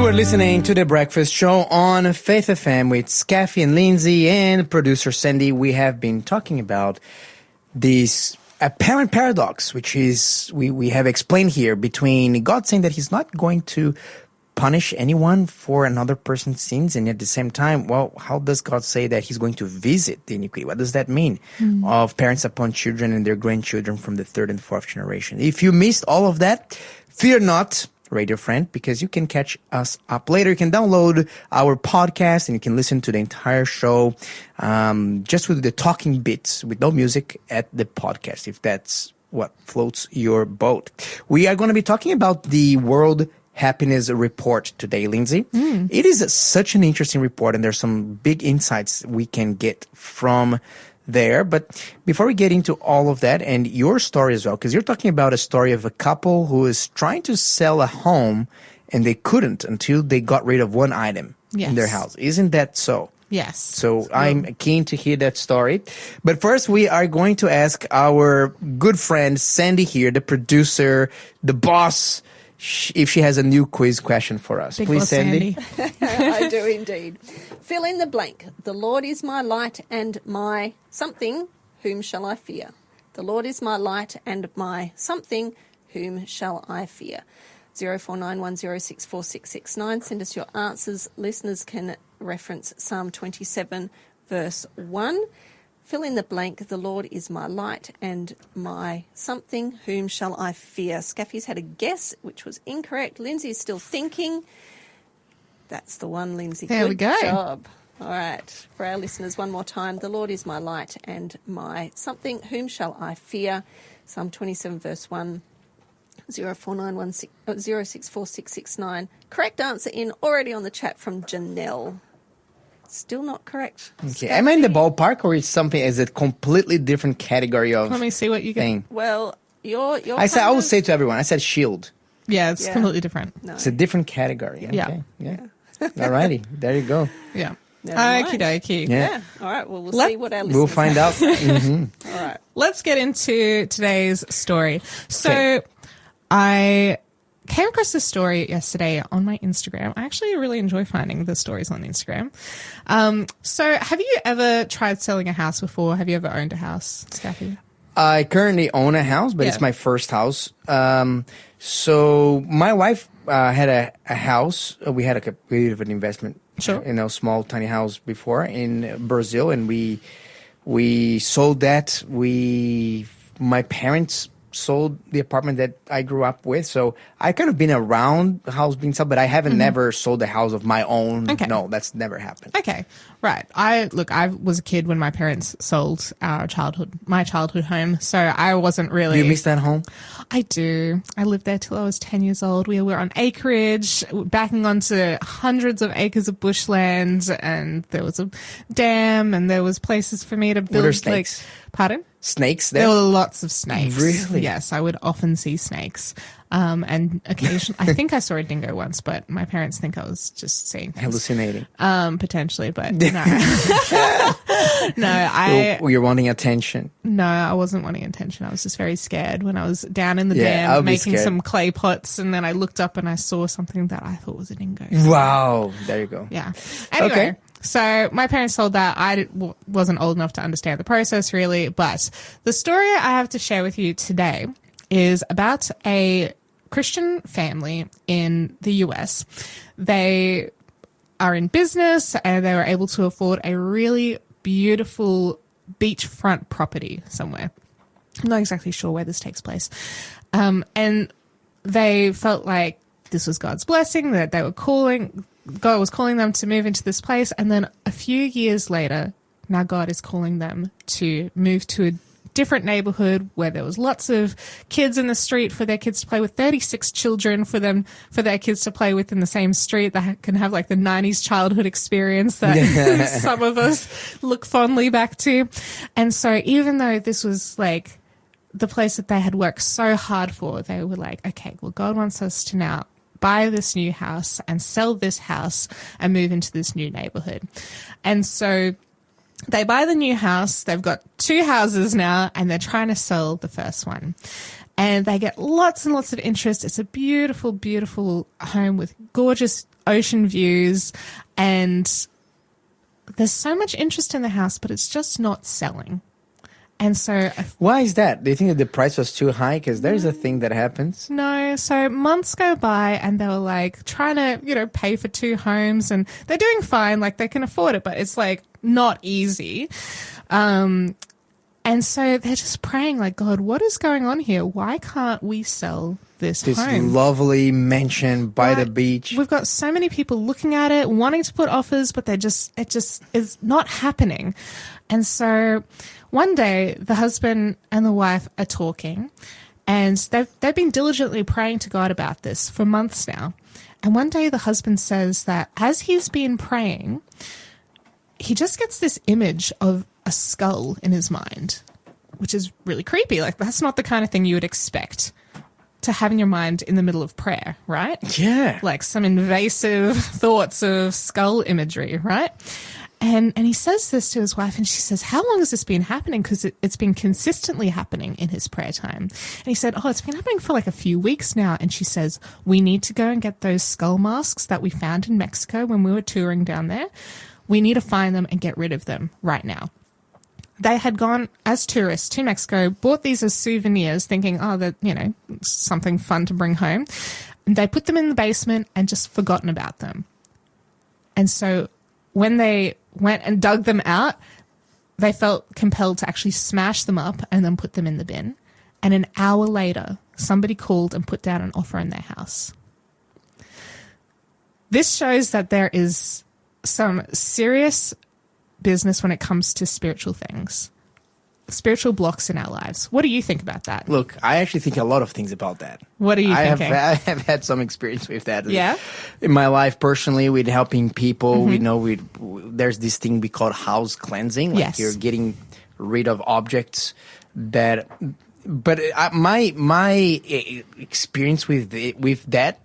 You are listening to The Breakfast Show on Faith FM with Skafy and Lindsay and producer Sandy. We have been talking about this apparent paradox, which is we have explained here between God saying that he's not going to punish anyone for another person's sins, and at the same time, well, how does God say that he's going to visit the iniquity? What does that mean? Of parents upon children and their grandchildren from the third and fourth generation. If you missed all of that, fear not, radio friend, because you can catch us up later. You can download our podcast and you can listen to the entire show just with the talking bits with no music at the podcast, if that's what floats your boat. We are going to be talking about the World Happiness Report today, Lindsay. It is such an interesting report, and there's some big insights we can get from there. But before we get into all of that and your story as well, because you're talking about a story of a couple who is trying to sell a home and they couldn't until they got rid of one item in their house. Isn't that so? Yes. So I'm keen to hear that story. But first, we are going to ask our good friend Sandy here, the producer, the boss, if she has a new quiz question for us. Big Please, boss Sandy. I do indeed. Fill in the blank. The Lord is my light and my something, whom shall I fear? The Lord is my light and my something, whom shall I fear? 0491064669. Send us your answers. Listeners can reference Psalm 27, verse 1. Fill in the blank. The Lord is my light and my something. Whom shall I fear? Skafy's had a guess, which was incorrect. Lindsay's still thinking. That's the one, Lindsay. There we go. Good job. All right. For our listeners, one more time. The Lord is my light and my something. Whom shall I fear? Psalm 27, verse 1. 0491064669. Correct answer in already on the chat from Janelle. Still not correct. Okay. Am I in the ballpark, or is a completely different category of Let me see what you get. thing? Well, you're I would say to everyone, I said shield. Yeah, it's completely different. No. It's a different category. Yeah. Okay. Yeah. Alrighty. There you go. Yeah. Never mind. Okie dokie. Yeah. All right. Well, we'll see what our listeners We'll find out. All right. Let's get into today's story. So Okay. I came across this story yesterday on my Instagram. I actually really enjoy finding the stories on Instagram. So have you ever tried selling a house before? Have you ever owned a house, Skafy? I currently own a house, but it's my first house. So my wife had a house. We had a bit of an investment, small, tiny house before in Brazil, and we sold that. My parents sold the apartment that I grew up with, so I kind of been around the house being sold, but I haven't never sold a house of my own. Okay. No, that's never happened. Okay, right. I was a kid when my parents sold my childhood home, so I wasn't really. Do you miss that home? I do. I lived there till I was 10 years old. We were on acreage, backing onto hundreds of acres of bushland, and there was a dam, and there was places for me to build. Were there snakes? Pardon? Snakes there? There were lots of snakes. Really? Yes, I would often see snakes. And occasionally, I think I saw a dingo once, but my parents think I was just seeing things. Hallucinating. Potentially, but no. You're wanting attention. No, I wasn't wanting attention. I was just very scared when I was down in the I'll dam be making scared. some clay pots, and then I looked up and I saw something that I thought was a dingo. Wow. There you go. Yeah. Anyway. Okay. So my parents sold that. I wasn't old enough to understand the process really, but the story I have to share with you today is about a Christian family in the US. They are in business and they were able to afford a really beautiful beachfront property somewhere. I'm not exactly sure where this takes place. And they felt like this was God's blessing, that God was calling them to move into this place. And then a few years later, now God is calling them to move to a different neighborhood where there was lots of kids in the street for their kids to play with, 36 children for their kids to play with in the same street that can have like the 90s childhood experience that some of us look fondly back to. And so even though this was like the place that they had worked so hard for, they were like, okay, well, God wants us to now buy this new house and sell this house and move into this new neighborhood. And so they buy the new house. They've got two houses now and they're trying to sell the first one. And they get lots and lots of interest. It's a beautiful, beautiful home with gorgeous ocean views. And there's so much interest in the house, but it's just not selling. And so... Why is that? Do you think that the price was too high? Because there's a thing that happens. No. So months go by and they were like trying to, pay for 2 homes, and they're doing fine. Like they can afford it, but it's like not easy. And so they're just praying like, God, what is going on here? Why can't we sell this home? Lovely mansion by the beach. We've got so many people looking at it, wanting to put offers, but it just is not happening. And so one day the husband and the wife are talking, and they've been diligently praying to God about this for months now. And one day the husband says that as he's been praying, he just gets this image of a skull in his mind, which is really creepy. Like, that's not the kind of thing you would expect to have in your mind in the middle of prayer, right? Yeah. Like some invasive thoughts of skull imagery, right? And he says this to his wife, and she says, how long has this been happening? Because it's been consistently happening in his prayer time. And he said, it's been happening for like a few weeks now. And she says, we need to go and get those skull masks that we found in Mexico when we were touring down there. We need to find them and get rid of them right now. They had gone as tourists to Mexico, bought these as souvenirs, thinking, that, something fun to bring home. And they put them in the basement and just forgotten about them. And so when they went and dug them out, they felt compelled to actually smash them up and then put them in the bin. And an hour later, somebody called and put down an offer in their house. This shows that there is some serious business when it comes to spiritual things, spiritual blocks in our lives. What do you think about that? Look, I actually think a lot of things about that. What are you thinking? I have had some experience with that. Yeah? In my life personally, with helping people, there's this thing we call house cleansing. Like Yes. You're getting rid of objects that... But my experience with that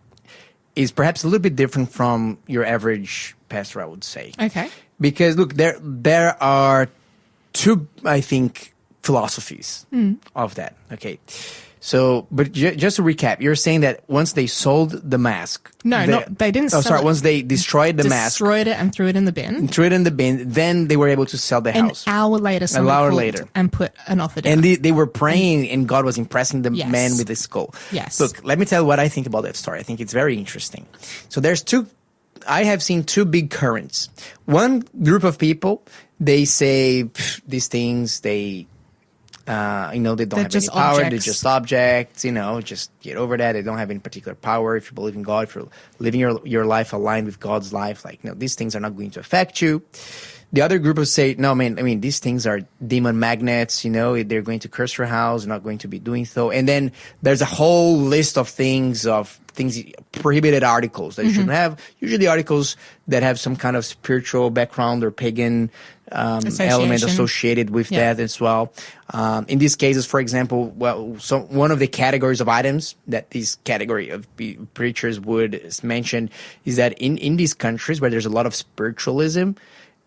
is perhaps a little bit different from your average pastor, I would say. Okay. Because look, there are 2, I think, philosophies of that. Okay, so but just to recap, you're saying that once they sold the mask, they didn't. Once they destroyed the mask, destroyed it and threw it in the bin. Then they were able to sell the house. An hour later, and put an offer down. And they were praying, and God was impressing the man with the skull. Yes. Look, let me tell you what I think about that story. I think it's very interesting. So there's 2. I have seen 2 big currents. One group of people, they say these things, they don't have any power. They're just objects. Just get over that. They don't have any particular power. If you believe in God, if you're living your life aligned with God's life, these things are not going to affect you. The other group will say, no, man, these things are demon magnets, they're going to curse your house, they're not going to be doing so. And then there's a whole list of things, prohibited articles that you shouldn't have. Usually articles that have some kind of spiritual background or pagan element associated with that as well. In these cases, for example, one of the categories of items that this category of preachers would mention is that in these countries where there's a lot of spiritualism,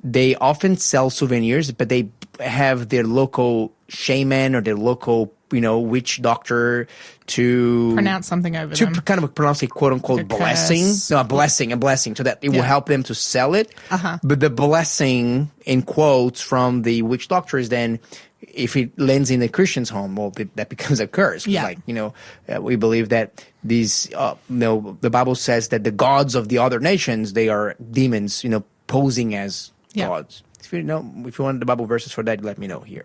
they often sell souvenirs, but they have their local shaman or their local, witch doctor to pronounce something over them. To kind of pronounce a quote-unquote blessing. No, a blessing, so that it will help them to sell it. But the blessing, in quotes, from the witch doctor is then, if it lands in a Christian's home, that becomes a curse. Yeah. We believe that these, the Bible says that the gods of the other nations, they are demons, posing as gods. If you want the Bible verses for that, let me know here.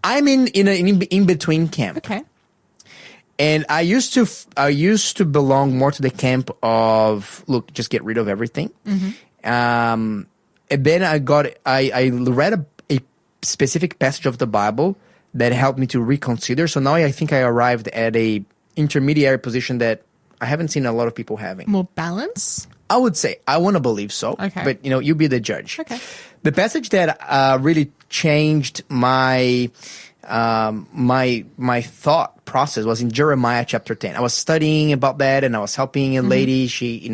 I'm in an in-between camp. Okay. And I used to belong more to the camp of, look, just get rid of everything. And then I read a specific passage of the Bible that helped me to reconsider. So now I think I arrived at a intermediary position that I haven't seen a lot of people having. More balance? I would say. I want to believe so. Okay. But, you be the judge. Okay. The passage that really changed my my thought process was in Jeremiah chapter 10. I was studying about that, and I was helping a lady. She,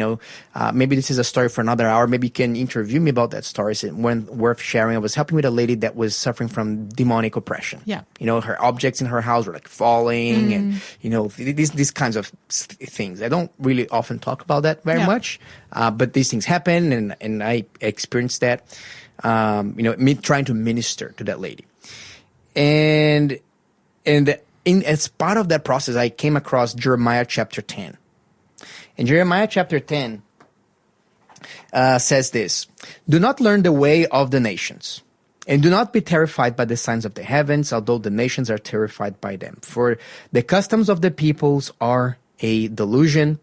maybe this is a story for another hour. Maybe you can interview me about that story. It's worth sharing. I was helping with a lady that was suffering from demonic oppression. Yeah. Her objects in her house were like falling, and these kinds of things. I don't really often talk about that very much, but these things happen, and I experienced that. Me trying to minister to that lady, and as part of that process, I came across Jeremiah chapter 10. And Jeremiah chapter 10 says this: "Do not learn the way of the nations, and do not be terrified by the signs of the heavens, although the nations are terrified by them. For the customs of the peoples are a delusion,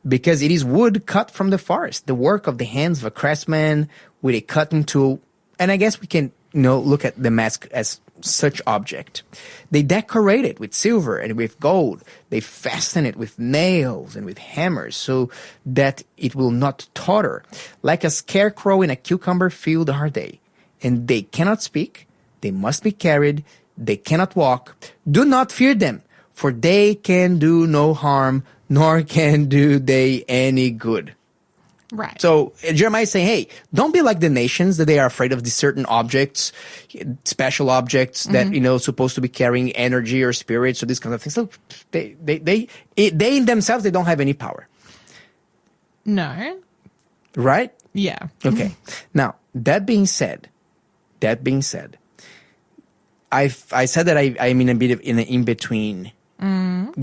because it is wood cut from the forest, the work of the hands of a craftsman with a cutting tool." And I guess we can look at the mask as such object. They decorate it with silver and with gold. They fasten it with nails and with hammers so that it will not totter. Like a scarecrow in a cucumber field are they. And they cannot speak. They must be carried. They cannot walk. Do not fear them, for they can do no harm, nor can do they any good. Right. So Jeremiah is saying, hey, don't be like the nations that they are afraid of these certain objects, special objects that, supposed to be carrying energy or spirits or these kinds of things. Look, they in themselves, they don't have any power. No. Right? Yeah. Okay. Now, that being said, I said that I'm in a bit of in an in-between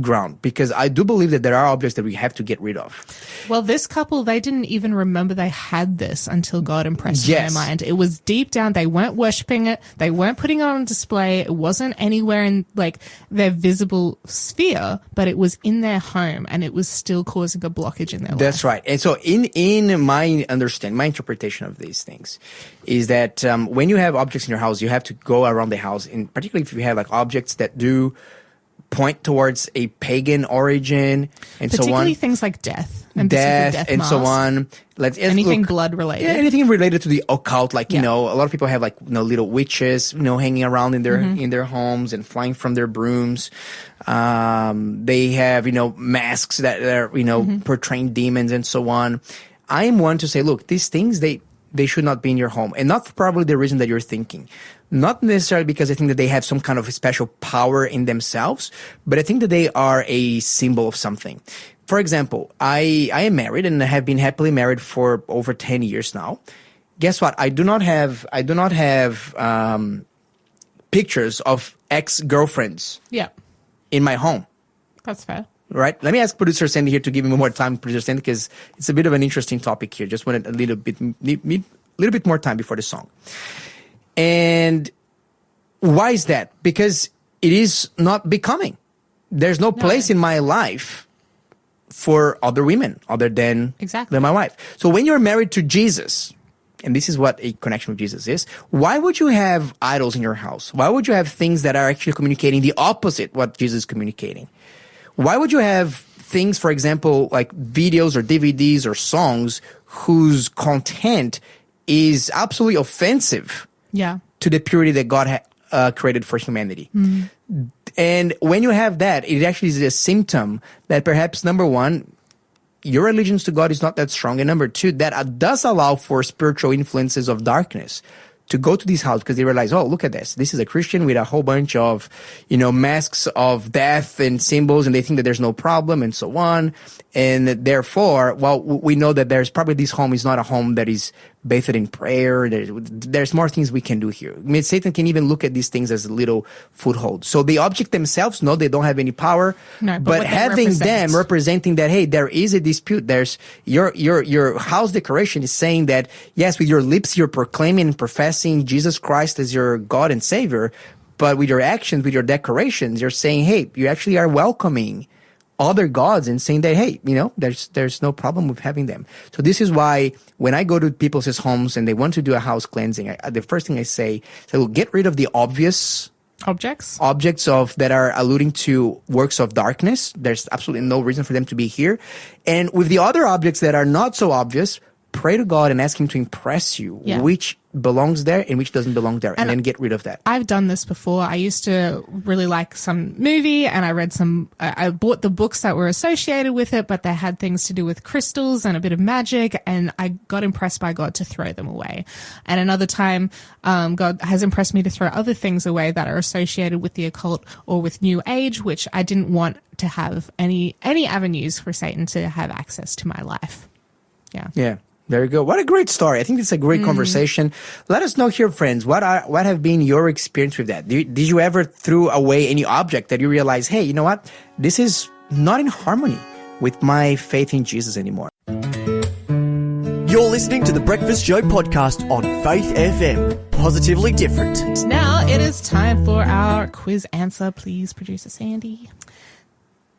ground, because I do believe that there are objects that we have to get rid of. Well, this couple, they didn't even remember they had this until God impressed their mind. It was deep down. They weren't worshipping it. They weren't putting it on display. It wasn't anywhere in their visible sphere, but it was in their home, and it was still causing a blockage in their life. That's right. And so in my understanding, my interpretation of these things is that when you have objects in your house, you have to go around the house, and particularly if you have objects that do point towards a pagan origin and so on. Particularly things like death and and so on. Anything blood related. Yeah, anything related to the occult. A lot of people have little witches, hanging around in their homes and flying from their brooms. They have, masks that are, portraying demons and so on. I am one to say, look, these things, they should not be in your home, and not for probably the reason that you're thinking. Not necessarily because I think that they have some kind of special power in themselves, but I think that they are a symbol of something. For example, I am married and have been happily married for over 10 years now. Guess what? I do not have pictures of ex-girlfriends in my home. That's fair. Right? Let me ask producer Sandy here to give me more time, producer Sandy, because it's a bit of an interesting topic here. Just wanted a little bit more time before the song. And why is that? Because it is not becoming. There's no place in my life for other women other than my wife. So when you're married to Jesus, and this is what a connection with Jesus is, why would you have idols in your house? Why would you have things that are actually communicating the opposite what Jesus is communicating? Why would you have things, for example, like videos or DVDs or songs whose content is absolutely offensive to the purity that God created for humanity? And when you have that, it actually is a symptom that perhaps, number one, your allegiance to God is not that strong, and number two, that does allow for spiritual influences of darkness to go to this house, because they realize, oh, look at this. This is a Christian with a whole bunch of, masks of death and symbols, and they think that there's no problem and so on. And therefore, we know that there's probably this home is not a home that is bathed in prayer. There's more things we can do here. I mean, Satan can even look at these things as a little foothold. So the object themselves, no, they don't have any power. No, but having them representing that, hey, there is a dispute. There's your house decoration is saying that, yes, with your lips you're proclaiming and professing Jesus Christ as your God and Savior, but with your actions, with your decorations, you're saying, hey, you actually are welcoming other gods and saying that, hey, there's no problem with having them. So this is why when I go to people's homes and they want to do a house cleansing, the first thing I say, so get rid of the obvious objects that are alluding to works of darkness. There's absolutely no reason for them to be here. And with the other objects that are not so obvious, pray to God and ask him to impress you which belongs there and which doesn't belong there, and then get rid of that. I've done this before. I used to really like some movie, and I read I bought the books that were associated with it, but they had things to do with crystals and a bit of magic, and I got impressed by God to throw them away. And another time, God has impressed me to throw other things away that are associated with the occult or with New Age, which I didn't want to have any avenues for Satan to have access to my life. Yeah. There you go. What a great story. I think it's a great conversation. Let us know here, friends, what have been your experience with that? Did you ever throw away any object that you realize, hey, you know what? This is not in harmony with my faith in Jesus anymore. You're listening to the Breakfast Show podcast on Faith FM. Positively different. Now it is time for our quiz answer. Please, Producer Sandy.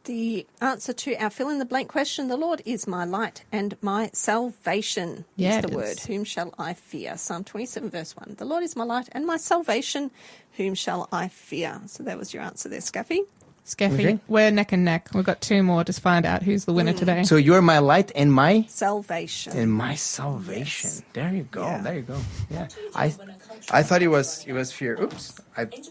The answer to our fill-in-the-blank question, the Lord is my light and my salvation, is the word. Whom shall I fear? Psalm 27, verse 1. The Lord is my light and my salvation. Whom shall I fear? So that was your answer there, Skafy. Skafy, we're neck and neck. We've got two more to find out who's the winner today. So you're my light and my salvation. And my salvation. Yes. There you go. Yeah. There you go. Yeah. I thought it was fear. Oops.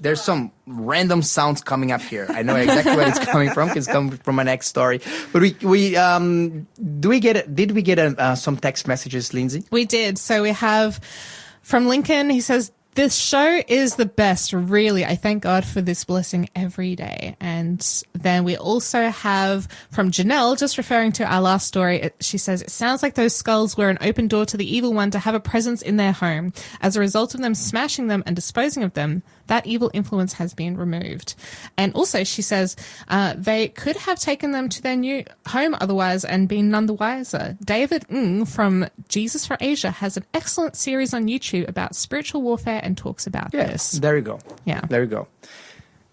There's some random sounds coming up here. I know exactly where it's coming from. It's coming from my next story. But did we get some text messages, Lindsay? We did. So we have from Lincoln. He says, this show is the best, really. I thank God for this blessing every day. And then we also have from Janelle, just referring to our last story, she says, it sounds like those skulls were an open door to the evil one to have a presence in their home. As a result of them smashing them and disposing of them, that evil influence has been removed. And also, she says, they could have taken them to their new home otherwise and been none the wiser. David Ng from Jesus for Asia has an excellent series on YouTube about spiritual warfare and talks about this. There you go. Yeah. There you go.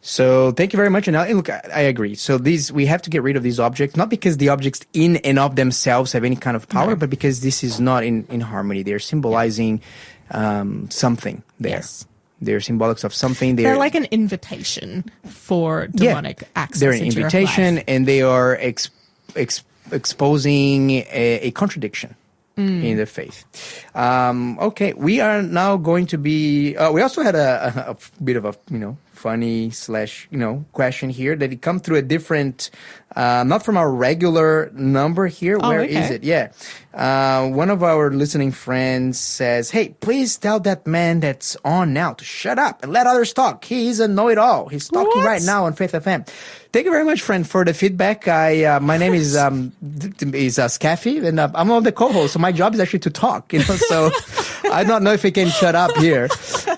So thank you very much. And look, I agree. So we have to get rid of these objects, not because the objects in and of themselves have any kind of power, but because this is not in harmony. They're symbolizing something there. Yes. They're symbolics of something. They're like an invitation for demonic access. They're an into invitation, your life. and they are exposing a contradiction in the faith. Okay, we are now going to be. We also had a bit of a funny / question here that it come through a different, not from our regular number here. Where is it? Yeah. One of our listening friends says, hey, please tell that man that's on now to shut up and let others talk. He's a know-it-all. He's talking right now on Faith FM. Thank you very much, friend, for the feedback. My name is Skafy, and I'm on the co-host, so my job is actually to talk. So I don't know if we can shut up here,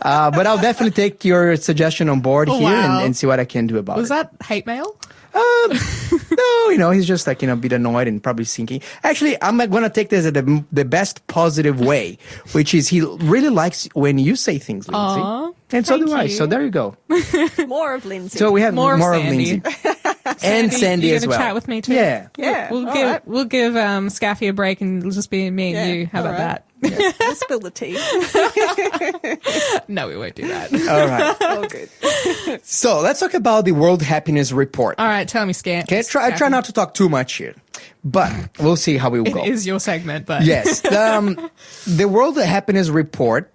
but I'll definitely take your suggestion on board here and see what I can do about it. Was that hate mail? No, he's just a bit annoyed and probably thinking. Actually, I'm going to take this as the best positive way, which is he really likes when you say things, Lindsay. Aww, and so do I. So there you go. More of Lindsay. So we have more of Sandy. Lindsay. And Sandy as well. Chat with me too. Yeah. We'll give Skafy a break and it'll just be me and you. How about that? Yeah. We'll spill the tea. No, we won't do that. All right. Oh, good. So let's talk about the World Happiness Report. All right, tell me, Scant. Okay, I try not to talk too much here, but we'll see how we will go. It is your segment, but yes. The World Happiness Report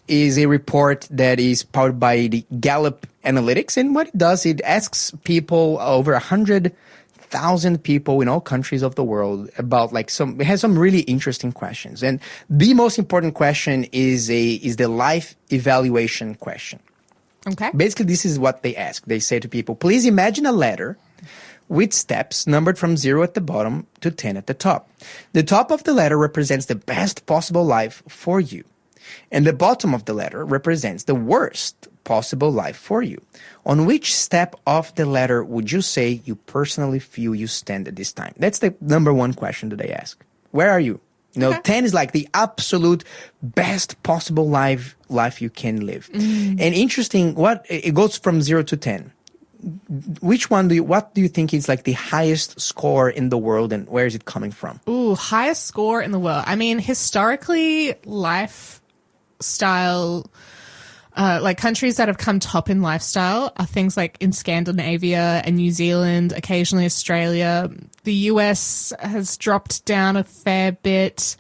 is a report that is powered by the Gallup Analytics, and what it does, it asks people, over 100,000 people in all countries of the world, about it has some really interesting questions. And the most important question is the life evaluation question. Okay. Basically, this is what they ask. They say to people, please imagine a ladder with steps numbered from 0 at the bottom to 10 at the top. The top of the ladder represents the best possible life for you, and the bottom of the ladder represents the worst possible life for you. On which step of the ladder would you say you personally feel you stand at this time? That's the number one question that they ask. Where are you? 10 is like the absolute best possible life you can live. And interesting, it goes from 0 to 10. What do you think is like the highest score in the world, and where is it coming from? Ooh, highest score in the world. I mean, historically, lifestyle, countries that have come top in lifestyle are things like in Scandinavia and New Zealand, occasionally Australia. The US has dropped down a fair bit.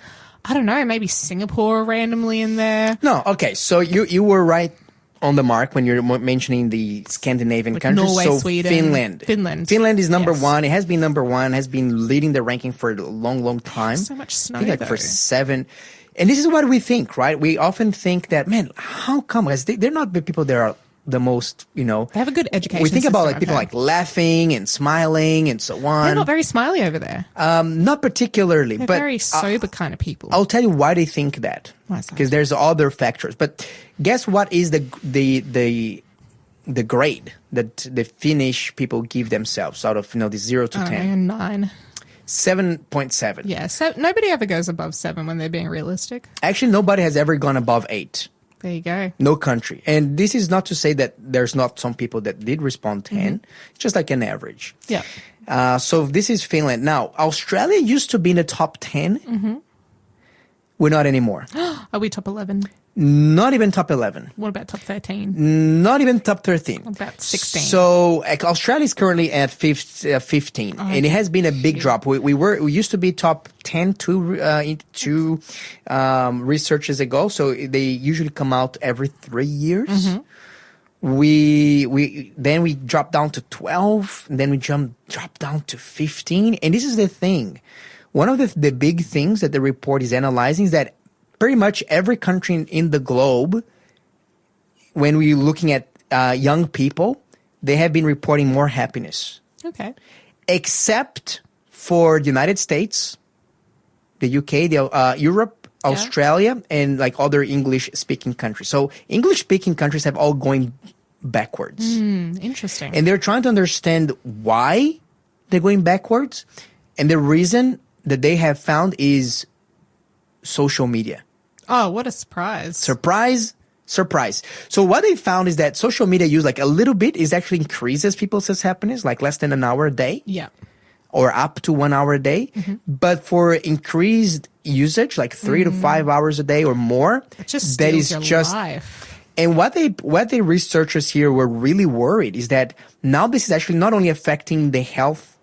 I don't know, maybe Singapore randomly in there. No, okay. So you were right on the mark when you're mentioning the Scandinavian Like countries. Norway, so Sweden. Finland is number Yes. one. It has been number one. Has been leading the ranking for a long, long time. So much snow, I think like though. for 7. And this is what we think, right? We often think that, man, how come? Because they're not the people that are the most, They have a good education we think about like system, people okay. like laughing and smiling and so on. They're not very smiley over there. Not particularly, They're but very sober kind of people. I'll tell you why they think that. Why is that? Because there's other factors. But guess what is the grade that the Finnish people give themselves out of the 0 to I don't 10? know, 9. 7.7. Yeah, so nobody ever goes above 7 when they're being realistic. Actually, nobody has ever gone above 8. There you go. No country. And this is not to say that there's not some people that did respond 10. It's just like an average. Yeah. So this is Finland. Now, Australia used to be in the top 10. We're not anymore. Are we top 11? Not even top 11. What about top 13? Not even top 13. What about 16? So Australia is currently at 15, and it has been a big drop. We used to be top 10 two researches ago. So they usually come out every 3 years. We dropped down to 12, and then we dropped down to 15. And this is the thing. One of the big things that the report is analyzing is that pretty much every country in the globe, when we're looking at young people, they have been reporting more happiness. Okay. Except for the United States, the UK, Europe, Australia, and like other English-speaking countries. So English-speaking countries have all going backwards. Interesting. And they're trying to understand why they're going backwards. And the reason that they have found is social media. Oh, what a surprise. Surprise. So what they found is that social media use like a little bit is actually increases people's happiness, like less than an hour a day Yeah. or up to 1 hour a day. But for increased usage, like 3 to 5 hours a day or more, It just that steals is your just life. And what the researchers here were really worried is that now this is actually not only affecting the health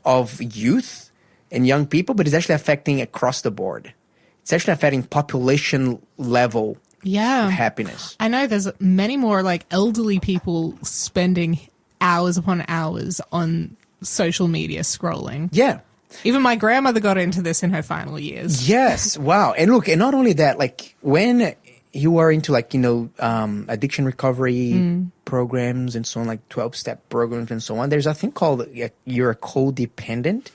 of youth and young people, but it's actually affecting across the board. It's actually affecting population level happiness. I know there's many more like elderly people spending hours upon hours on social media scrolling. Yeah. Even my grandmother got into this in her final years. Yes. Wow. And look, and not only that, like when you are into like, addiction recovery programs and so on, like 12-step programs and so on, there's a thing called you're a codependent,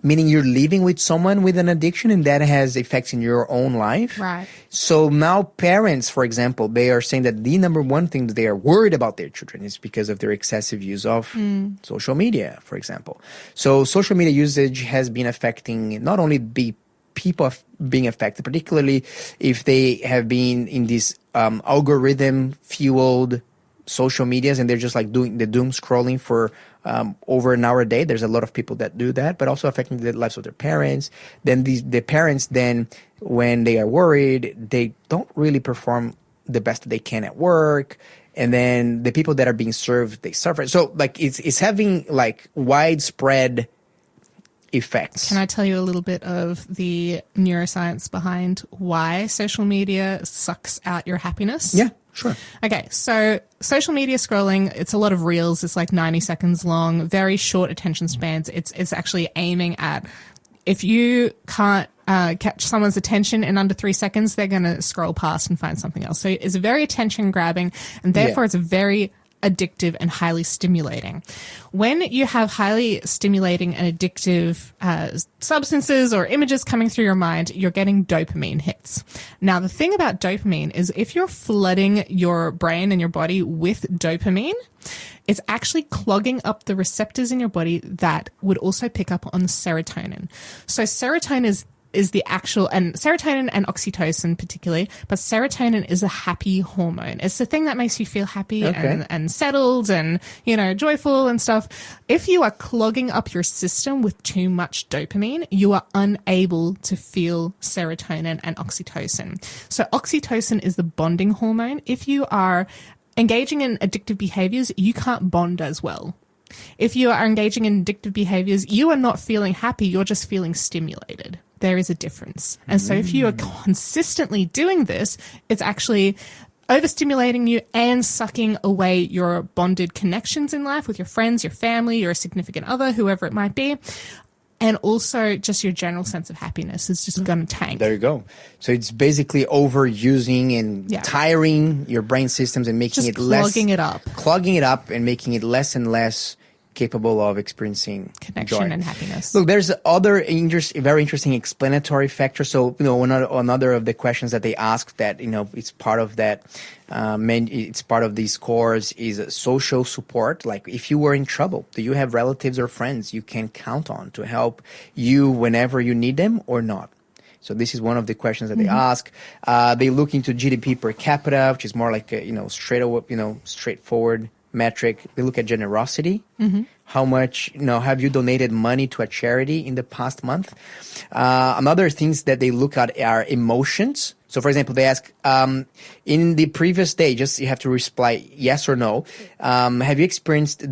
meaning you're living with someone with an addiction and that has effects in your own life. Right. So now parents, for example, they are saying that the number one thing that they are worried about their children is because of their excessive use of social media, for example. So social media usage has been affecting not only the people being affected, particularly if they have been in this algorithm-fueled social medias and they're just like doing the doom scrolling for over an hour a day. There's a lot of people that do that, but also affecting the lives of their parents. Then the parents then, when they are worried, they don't really perform the best that they can at work. And then the people that are being served, they suffer. So like it's having like widespread effects. Can I tell you a little bit of the neuroscience behind why social media sucks out your happiness? Yeah, sure. Okay, so social media scrolling, it's a lot of reels. It's like 90 seconds long, very short attention spans. It's actually aiming at, if you can't catch someone's attention in under 3 seconds, they're going to scroll past and find something else. So it's very attention grabbing, and therefore it's very addictive and highly stimulating. When you have highly stimulating and addictive substances or images coming through your mind, you're getting dopamine hits. Now, the thing about dopamine is if you're flooding your brain and your body with dopamine, it's actually clogging up the receptors in your body that would also pick up on serotonin. So serotonin is the actual, and serotonin and oxytocin particularly, but serotonin is a happy hormone. It's the thing that makes you feel happy and settled and, joyful and stuff. If you are clogging up your system with too much dopamine, you are unable to feel serotonin and oxytocin. So oxytocin is the bonding hormone. If you are engaging in addictive behaviors, you can't bond as well. If you are engaging in addictive behaviors, you are not feeling happy, you're just feeling stimulated. there is a difference. And so if you are consistently doing this, it's actually overstimulating you and sucking away your bonded connections in life with your friends, your family, your significant other, whoever it might be. And also just your general sense of happiness is just going to tank. There you go. So it's basically overusing and tiring your brain systems and making just it less... Clogging it up and making it less and less capable of experiencing connection joy and happiness. Look, there's other very interesting explanatory factors. So, another of the questions that they ask that, it's part of that, it's part of these scores is social support. Like, if you were in trouble, do you have relatives or friends you can count on to help you whenever you need them or not? So this is one of the questions that they ask. They look into GDP per capita, which is more like a, straightforward metric. They look at generosity. How much, have you donated money to a charity in the past month? Another things that they look at are emotions. So, for example, they ask, in the previous day, just you have to reply yes or no. Have you experienced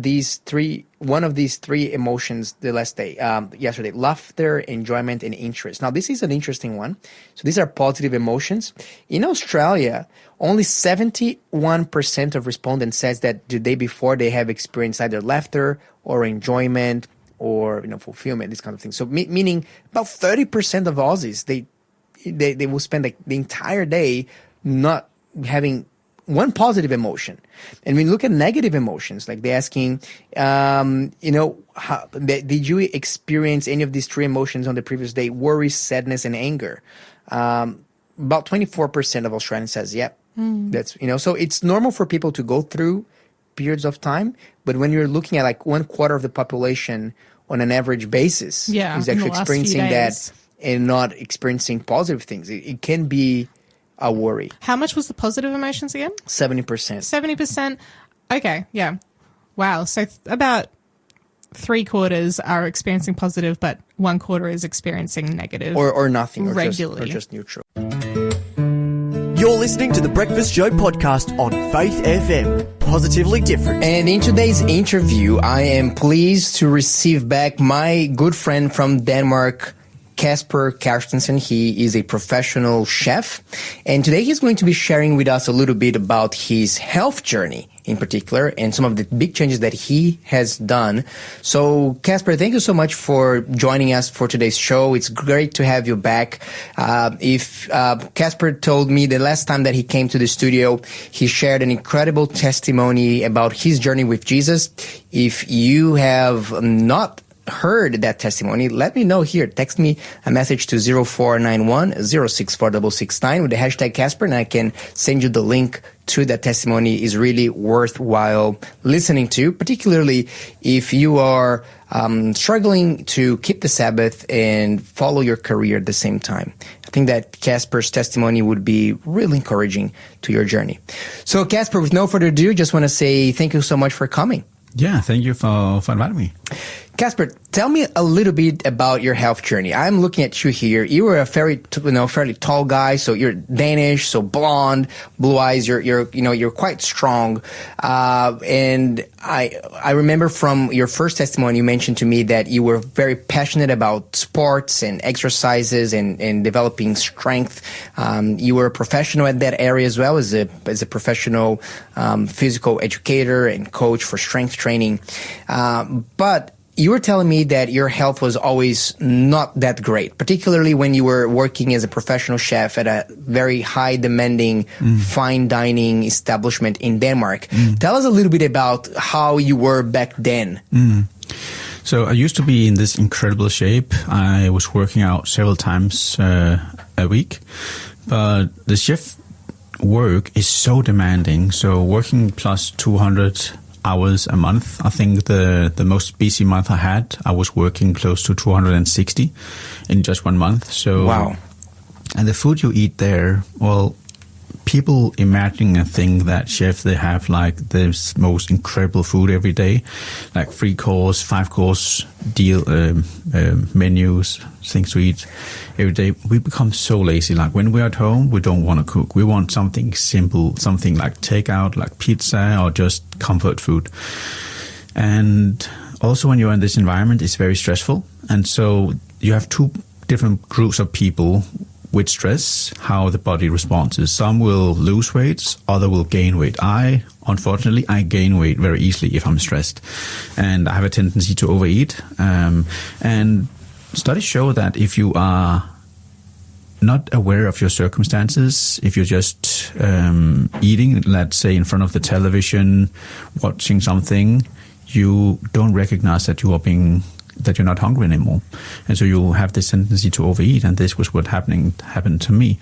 one of these three emotions the last day, yesterday? Laughter, enjoyment, and interest. Now, this is an interesting one. So these are positive emotions. In Australia, only 71% of respondents says that the day before they have experienced either laughter or enjoyment or fulfillment, this kind of thing. So meaning about 30% of Aussies, they will spend the entire day not having one positive emotion. And when you look at negative emotions, like they're asking, did you experience any of these three emotions on the previous day? Worry, sadness, and anger. About 24% of Australians says, yep. That's, so it's normal for people to go through periods of time. But when you're looking at like 1/4 of the population on an average basis, is actually experiencing that and not experiencing positive things, it can be a worry. How much was the positive emotions again? 70%. 70%. Okay, yeah. Wow. So about 3/4 are experiencing positive, but 1/4 is experiencing negative. Or nothing. Regularly. Or just neutral. You're listening to the Breakfast Show podcast on Faith FM. Positively different. And in today's interview, I am pleased to receive back my good friend from Denmark, Kasper Carstensen. He is a professional chef. And today he's going to be sharing with us a little bit about his health journey in particular and some of the big changes that he has done. So, Kasper, thank you so much for joining us for today's show. It's great to have you back. Kasper told me the last time that he came to the studio, he shared an incredible testimony about his journey with Jesus. If you have not heard that testimony, let me know here. Text me a message to 0491 064669 with the hashtag Kasper, and I can send you the link to that testimony. Is really worthwhile listening to, particularly if you are struggling to keep the Sabbath and follow your career at the same time. I think that Kasper's testimony would be really encouraging to your journey. So, Kasper, with no further ado, just want to say thank you so much for coming. Yeah, thank you for inviting me. Kasper, tell me a little bit about your health journey. I'm looking at you here. You were a fairly tall guy, so you're Danish, so blonde, blue eyes. You're quite strong. And I remember from your first testimony, you mentioned to me that you were very passionate about sports and exercises and developing strength. You were a professional at that area as well as a professional physical educator and coach for strength training. But you were telling me that your health was always not that great, particularly when you were working as a professional chef at a very high demanding fine dining establishment in Denmark. Tell us a little bit about how you were back then. So I used to be in this incredible shape. I was working out several times a week, but the chef work is so demanding. So working plus 200 hours a month. I think the most busy month I had, I was working close to 260 in just 1 month. So wow. And the food you eat there, well, people imagine and think that chefs, they have like this most incredible food every day, like 3-course, 5-course deal menus, things to eat every day. We become so lazy. Like when we're at home, we don't want to cook. We want something simple, something like takeout, like pizza or just comfort food. And also when you're in this environment, it's very stressful. And so you have two different groups of people with stress, how the body responds. Some will lose weight, other will gain weight. Unfortunately, I gain weight very easily if I'm stressed, and I have a tendency to overeat. And studies show that if you are not aware of your circumstances, if you're just eating, let's say in front of the television, watching something, you don't recognize that you're not hungry anymore, and so you have this tendency to overeat. And this was what happened to me.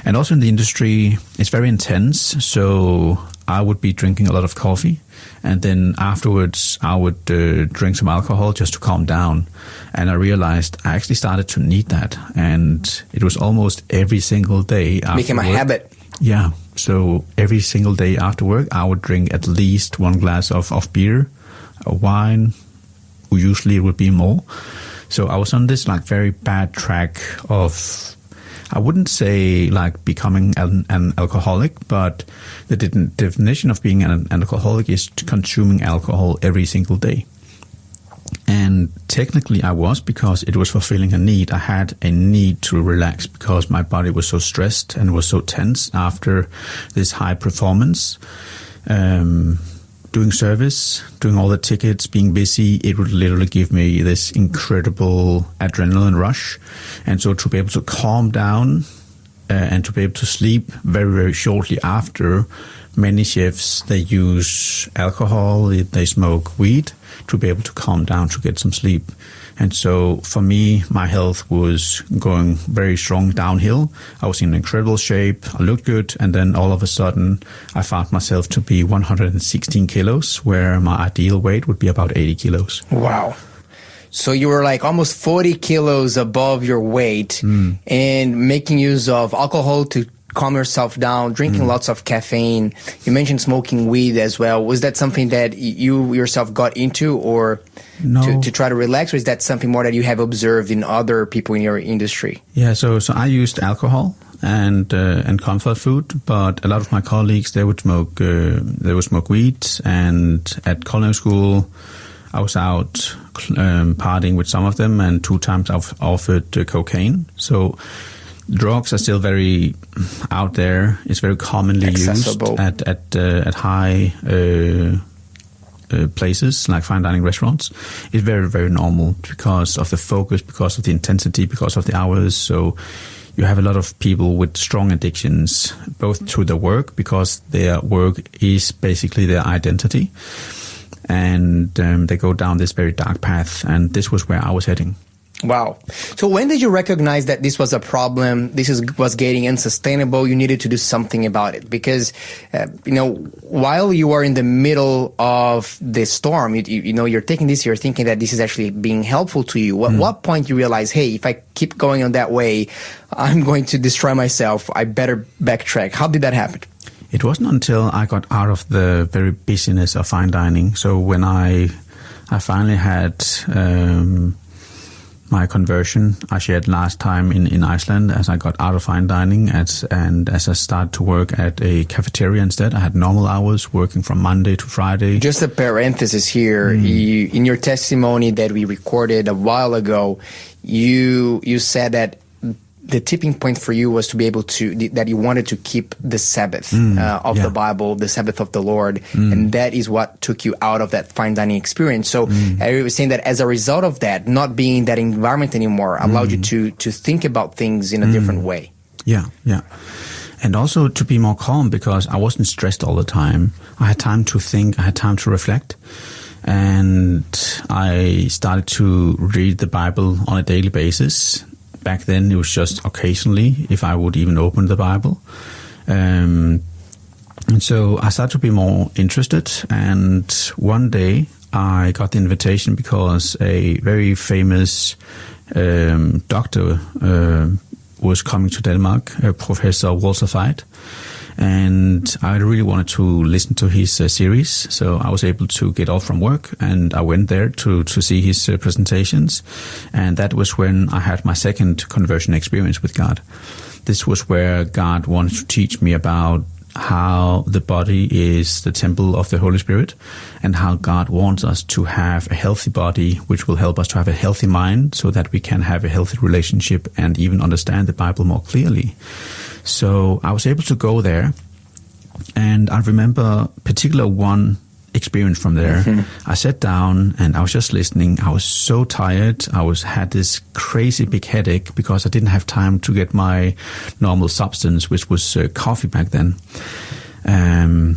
And also in the industry, it's very intense. So I would be drinking a lot of coffee, and then afterwards I would drink some alcohol just to calm down. And I realized I actually started to need that, and it was almost every single day. Became a habit. Yeah. So every single day after work, I would drink at least one glass of beer, wine. Usually it would be more. So I was on this like very bad track of, I wouldn't say like becoming an alcoholic, but the definition of being an alcoholic is consuming alcohol every single day. And technically I was, because it was fulfilling a need. I had a need to relax because my body was so stressed and was so tense after this high performance. Doing service, doing all the tickets, being busy, it would literally give me this incredible adrenaline rush. And so to be able to calm down and to be able to sleep very, very shortly after, many chefs, they use alcohol, they smoke weed to be able to calm down, to get some sleep. And so for me, my health was going very strong downhill. I was in incredible shape. I looked good. And then all of a sudden, I found myself to be 116 kilos, where my ideal weight would be about 80 kilos. Wow. So you were like almost 40 kilos above your weight and making use of alcohol to calm yourself down, drinking lots of caffeine. You mentioned smoking weed as well. Was that something that you yourself got into, or no, to try to relax, or is that something more that you have observed in other people in your industry? Yeah, so I used alcohol and comfort food, but a lot of my colleagues, they would smoke weed. And at culinary school, I was out partying with some of them, and 2 times I've offered cocaine. So drugs are still very out there. It's very commonly accessible. Used at high places like fine dining restaurants. It's very, very normal because of the focus, because of the intensity, because of the hours. So you have a lot of people with strong addictions, both to the work, because their work is basically their identity, and they go down this very dark path. And this was where I was heading. Wow. So when did you recognize that this was a problem, was getting unsustainable, you needed to do something about it? Because, while you are in the middle of the storm, you're taking this, you're thinking that this is actually being helpful to you. At what point you realize, hey, if I keep going on that way, I'm going to destroy myself. I better backtrack. How did that happen? It wasn't until I got out of the very busyness of fine dining. So when I finally had my conversion, I shared last time in Iceland, as I got out of fine dining and as I started to work at a cafeteria instead. I had normal hours, working from Monday to Friday. Just a parenthesis here. In your testimony that we recorded a while ago, you said that the tipping point for you was to be able to, that you wanted to keep the Sabbath of the Bible, the Sabbath of the Lord. And that is what took you out of that fine dining experience. So I was saying that as a result of that, not being in that environment anymore allowed you to think about things in a different way. Yeah, yeah. And also to be more calm, because I wasn't stressed all the time. I had time to think, I had time to reflect. And I started to read the Bible on a daily basis. Back then, it was just occasionally, if I would even open the Bible. And so I started to be more interested. And one day, I got the invitation because a very famous doctor was coming to Denmark, Professor Walter Veit. And I really wanted to listen to his series, so I was able to get off from work, and I went there to see his presentations. And that was when I had my second conversion experience with God. This was where God wanted to teach me about how the body is the temple of the Holy Spirit and how God wants us to have a healthy body, which will help us to have a healthy mind so that we can have a healthy relationship and even understand the Bible more clearly. So I was able to go there, and I remember particular one experience from there. Mm-hmm. I sat down and I was just listening. I was so tired. I had this crazy big headache because I didn't have time to get my normal substance, which was coffee back then.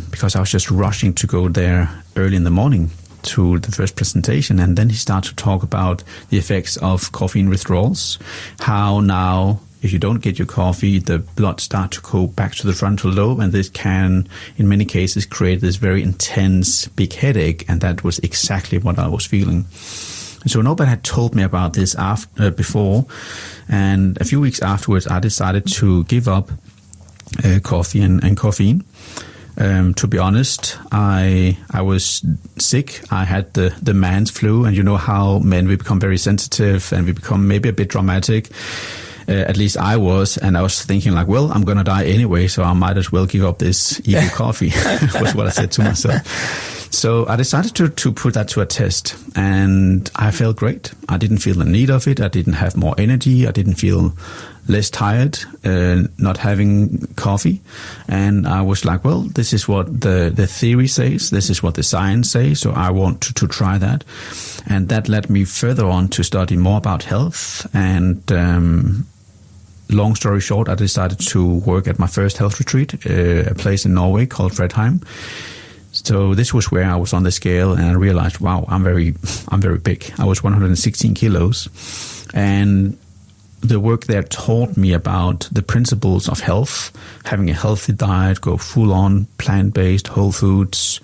Because I was just rushing to go there early in the morning to the first presentation. And then he started to talk about the effects of caffeine withdrawals, how now if you don't get your coffee, the blood starts to go back to the frontal lobe, and this can, in many cases, create this very intense big headache, and that was exactly what I was feeling. So nobody had told me about this before, and a few weeks afterwards, I decided to give up coffee and caffeine. To be honest, I was sick. I had the man's flu, and you know how men, we become very sensitive and we become maybe a bit dramatic. At least I was, and I was thinking like, well, I'm going to die anyway, so I might as well give up this evil coffee, was what I said to myself. So I decided to put that to a test, and I felt great. I didn't feel the need of it. I didn't have more energy. I didn't feel less tired, not having coffee. And I was like, well, this is what the theory says. This is what the science says. So I want to try that. And that led me further on to study more about health. And long story short, I decided to work at my first health retreat, a place in Norway called Fredheim. So this was where I was on the scale, and I realized, wow, I'm very big. I was 116 kilos. And the work there taught me about the principles of health, having a healthy diet, go full on plant-based, whole foods,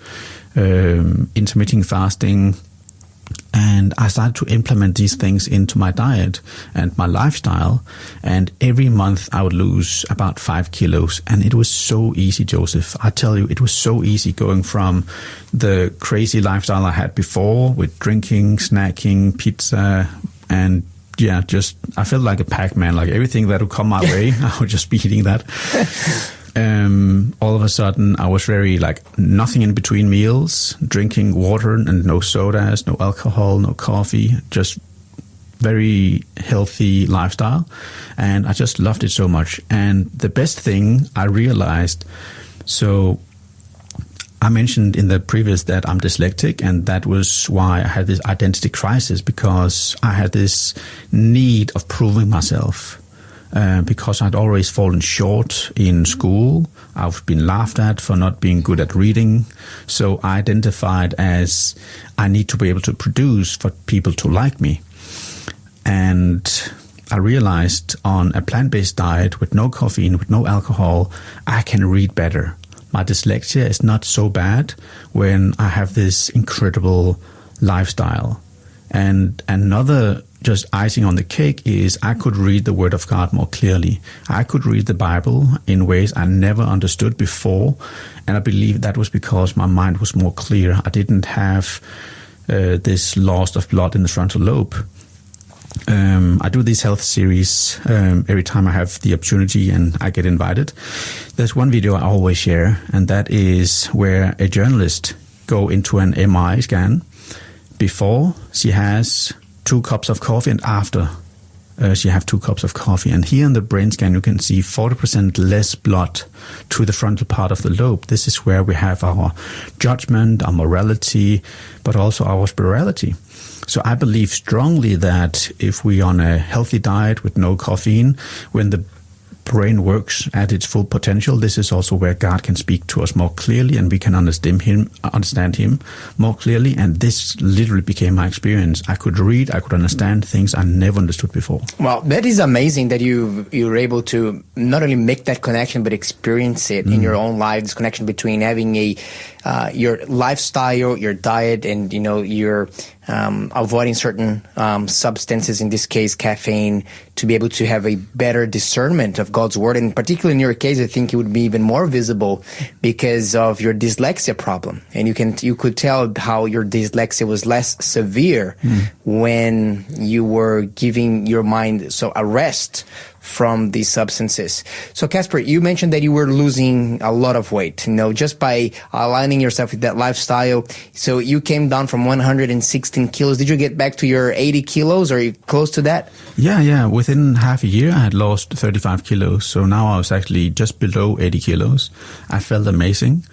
intermittent fasting. And I started to implement these things into my diet and my lifestyle. And every month I would lose about 5 kilos. And it was so easy, Joseph. I tell you, it was so easy going from the crazy lifestyle I had before with drinking, snacking, pizza, and yeah, just I felt like a Pac-Man. Like everything that would come my way, I would just be eating that. All of a sudden, I was very like nothing in between meals, drinking water and no sodas, no alcohol, no coffee, just very healthy lifestyle. And I just loved it so much. And the best thing I realized, so I mentioned in the previous that I'm dyslexic, and that was why I had this identity crisis, because I had this need of proving myself. Because I'd always fallen short in school. I've been laughed at for not being good at reading. So I identified as I need to be able to produce for people to like me. And I realized on a plant-based diet with no caffeine, with no alcohol, I can read better. My dyslexia is not so bad when I have this incredible lifestyle. And another just icing on the cake is I could read the Word of God more clearly. I could read the Bible in ways I never understood before. And I believe that was because my mind was more clear. I didn't have this loss of blood in the frontal lobe. I do these health series every time I have the opportunity and I get invited. There's one video I always share, and that is where a journalist go into an MRI scan. Before she has 2 cups of coffee, and after she have 2 cups of coffee. And here in the brain scan, you can see 40% less blood to the frontal part of the lobe. This is where we have our judgment, our morality, but also our spirituality. So I believe strongly that if we are on a healthy diet with no caffeine, when the brain works at its full potential, this is also where God can speak to us more clearly, and we can understand him more clearly. And this literally became my experience. I could read, I could understand things I never understood before. Well, that is amazing that you're able to not only make that connection but experience it in your own life. This connection between having your lifestyle, your diet, and you're avoiding certain substances, in this case caffeine, to be able to have a better discernment of God's word. And particularly in your case, I think it would be even more visible because of your dyslexia problem. And you could tell how your dyslexia was less severe when you were giving your mind a rest from these substances. So Casper, you mentioned that you were losing a lot of weight, just by aligning yourself with that lifestyle. So you came down from 116 kilos. Did you get back to your 80 kilos? Or are you close to that? Yeah. Within half a year, I had lost 35 kilos. So now I was actually just below 80 kilos. I felt amazing.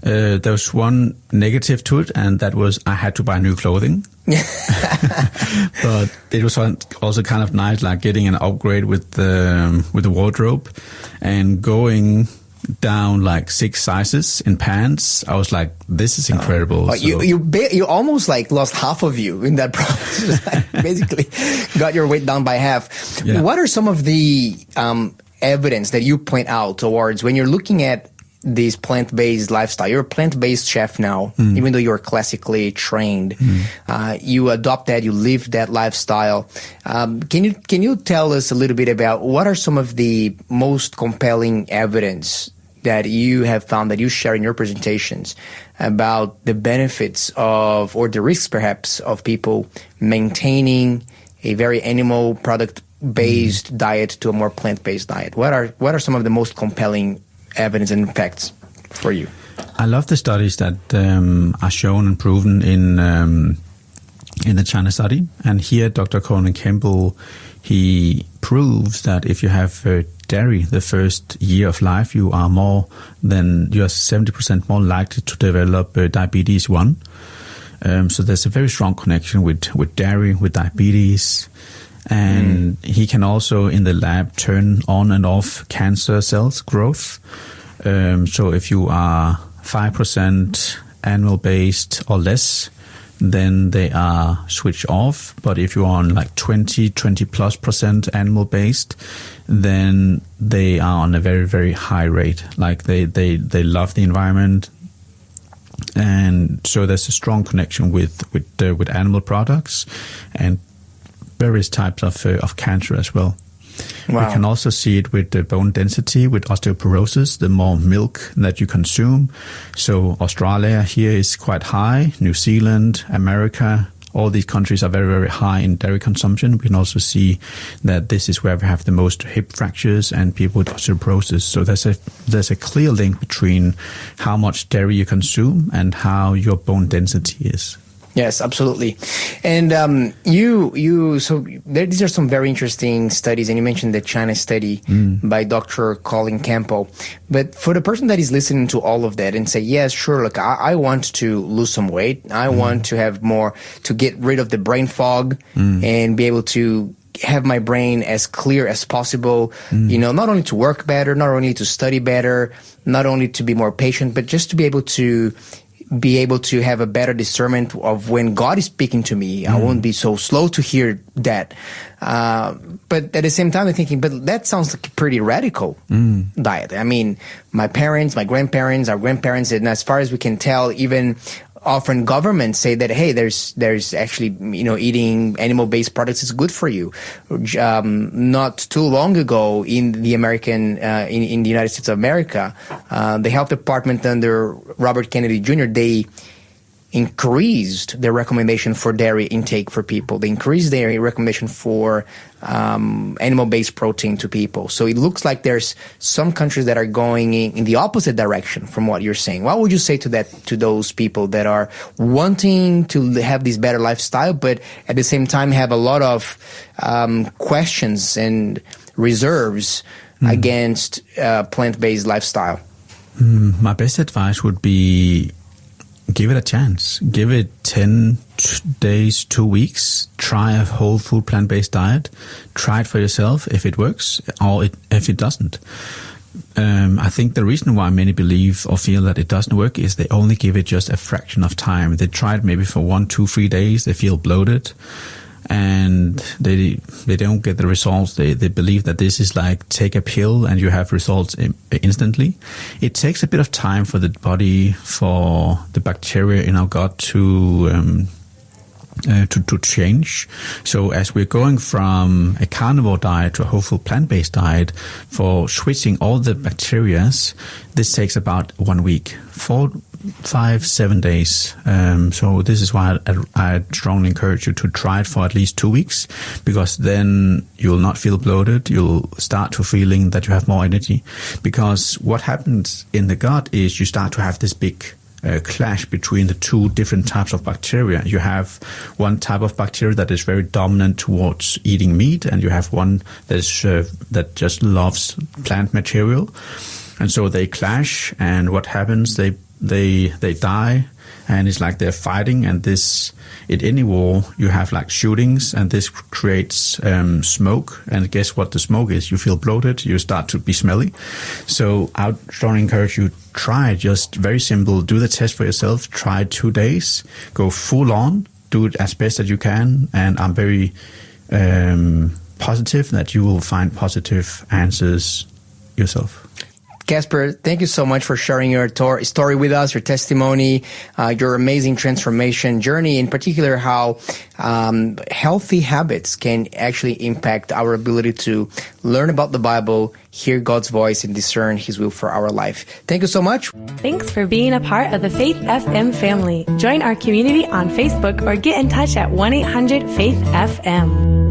There was one negative to it, and that was I had to buy new clothing. But it was also kind of nice, like getting an upgrade with the wardrobe and going down like 6 sizes in pants. I was like, this is incredible. You almost like lost half of you in that process. Basically got your weight down by half. Yeah. What are some of the evidence that you point out towards when you're looking at this plant-based lifestyle? You're a plant-based chef now, even though you're classically trained. You adopt that, you live that lifestyle. Can you tell us a little bit about what are some of the most compelling evidence that you have found, that you share in your presentations, about the benefits of, or the risks perhaps, of people maintaining a very animal product-based diet to a more plant-based diet? What are some of the most compelling evidence and facts for you? I love the studies that are shown and proven in the China study. And here, Dr. Conan Campbell, he proves that if you have dairy the first year of life, you are 70% more likely to develop diabetes 1. So there's a very strong connection with dairy, with diabetes. And he can also, in the lab, turn on and off cancer cells growth. So if you are 5% animal-based or less, then they are switched off. But if you are on like 20+% animal-based, then they are on a very, very high rate. Like they love the environment. And so there's a strong connection with animal products and various types of cancer as well. Wow. We can also see it with the bone density, with osteoporosis, the more milk that you consume. So Australia here is quite high, New Zealand, America, all these countries are very, very high in dairy consumption. We can also see that this is where we have the most hip fractures and people with osteoporosis. So there's a clear link between how much dairy you consume and how your bone density is. Yes, absolutely. And so these are some very interesting studies, and you mentioned the China study by Dr. Colin Campbell. But for the person that is listening to all of that and say, yes, sure, look, I want to lose some weight. I want to have more, to get rid of the brain fog and be able to have my brain as clear as possible, not only to work better, not only to study better, not only to be more patient, but just to be able to have a better discernment of when God is speaking to me. I won't be so slow to hear that. But at the same time, I'm thinking, but that sounds like a pretty radical diet. I mean, my parents, my grandparents, our grandparents, and as far as we can tell, even often governments say that, hey, there's actually, eating animal-based products is good for you. Not too long ago in the American, in the United States of America, the health department under Robert Kennedy Jr., they increased their recommendation for dairy intake for people. They increased their recommendation for animal-based protein to people. So it looks like there's some countries that are going in the opposite direction from what you're saying. What would you say to those people that are wanting to have this better lifestyle, but at the same time have a lot of questions and reserves against plant-based lifestyle? My best advice would be, give it a chance. Give it 10 days, 2 weeks. Try a whole food plant-based diet. Try it for yourself if it works or if it doesn't. I think the reason why many believe or feel that it doesn't work is they only give it just a fraction of time. They try it maybe for 1, 2, 3 days. They feel bloated and they don't get the results. They believe that this is like take a pill and you have results instantly. It takes a bit of time for the body, for the bacteria in our gut to change. So as we're going from a carnivore diet to a whole food plant-based diet, for switching all the bacteria, this takes about 1 week. 4 5-7 days. So this is why I strongly encourage you to try it for at least 2 weeks, because then you'll not feel bloated. You'll start to feeling that you have more energy, because what happens in the gut is you start to have this big clash between the two different types of bacteria. You have one type of bacteria that is very dominant towards eating meat, and you have one that just loves plant material. And so they clash, and what happens? They die, and it's like they're fighting. And in any war, you have like shootings, and this creates smoke. And guess what the smoke is? You feel bloated. You start to be smelly. So I would strongly encourage you, try just very simple. Do the test for yourself. Try 2 days. Go full on. Do it as best as you can. And I'm very positive that you will find positive answers yourself. Casper, thank you so much for sharing your story with us, your testimony, your amazing transformation journey, in particular how healthy habits can actually impact our ability to learn about the Bible, hear God's voice, and discern His will for our life. Thank you so much. Thanks for being a part of the Faith FM family. Join our community on Facebook or get in touch at 1-800-FAITH-FM.